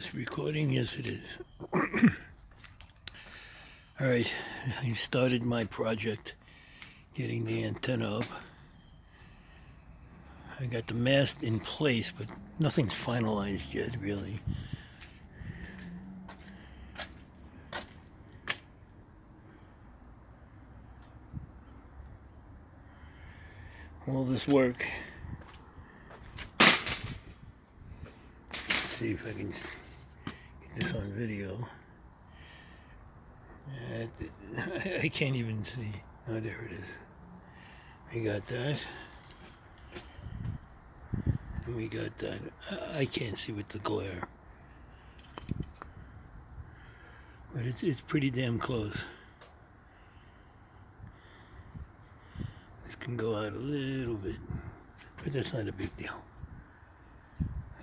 this recording? Yes, it is. Alright, I started my project getting the antenna up. I got the mast in place, but nothing's finalized yet, really. All this work. Let's see if I can get this on video. I can't even see. Oh, there it is. We got that. And we got that. I can't see with the glare. But it's pretty damn close. This can go out a little bit, but that's not a big deal.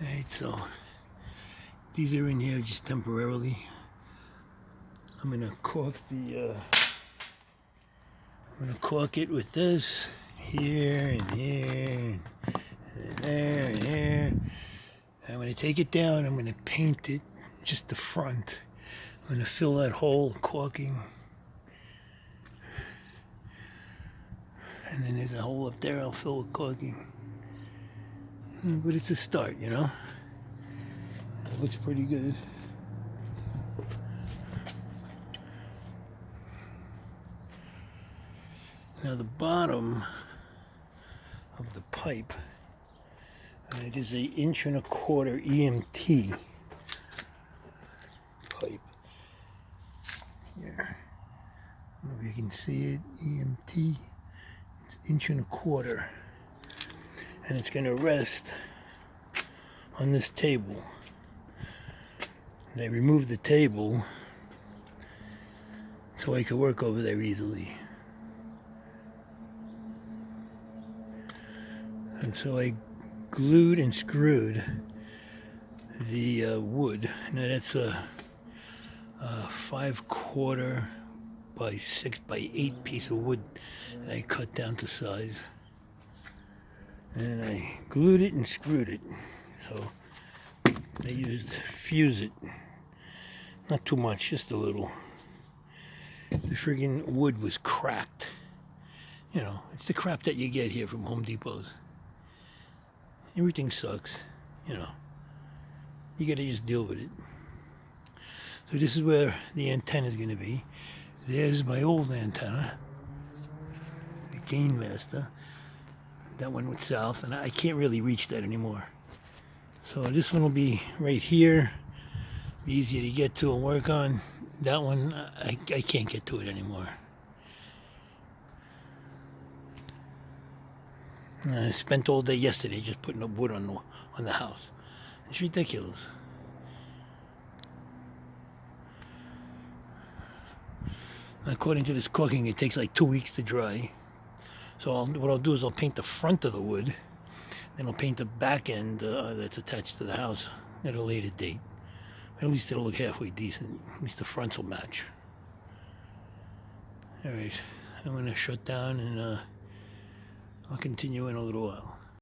Alright, so these are in here just temporarily. I'm gonna caulk it with this here and here and there and here. I'm gonna take it down. I'm gonna paint it, just the front. I'm gonna fill that hole, caulking, and then there's a hole up there I'll fill with caulking. But it's a start, you know. It looks pretty good. Now the bottom of the pipe, and it is an 1.25 inch EMT pipe. Here, I don't know if you can see it. EMT. It's 1.25 inch, and it's going to rest on this table. And I removed the table so I could work over there easily. And so I glued and screwed the wood. Now that's a 5/4 by 6 by 8 piece of wood that I cut down to size. And I glued it and screwed it. So I used fuse it. Not too much, just a little. The friggin' wood was cracked. You know, it's the crap that you get here from Home Depots. Everything sucks, you know. You gotta just deal with it. So this is where the antenna is gonna be. There's my old antenna, the Gainmaster. That one went south, and I can't really reach that anymore. So this one will be right here. Be easy to get to and work on. That one, I can't get to it anymore. I spent all day yesterday just putting up wood on the house. It's ridiculous. According to this caulking, it takes like 2 weeks to dry. So what I'll do is I'll paint the front of the wood, then I'll paint the back end that's attached to the house at a later date. At least it'll look halfway decent. At least the fronts will match. Alright, I'm going to shut down and I'll continue in a little while.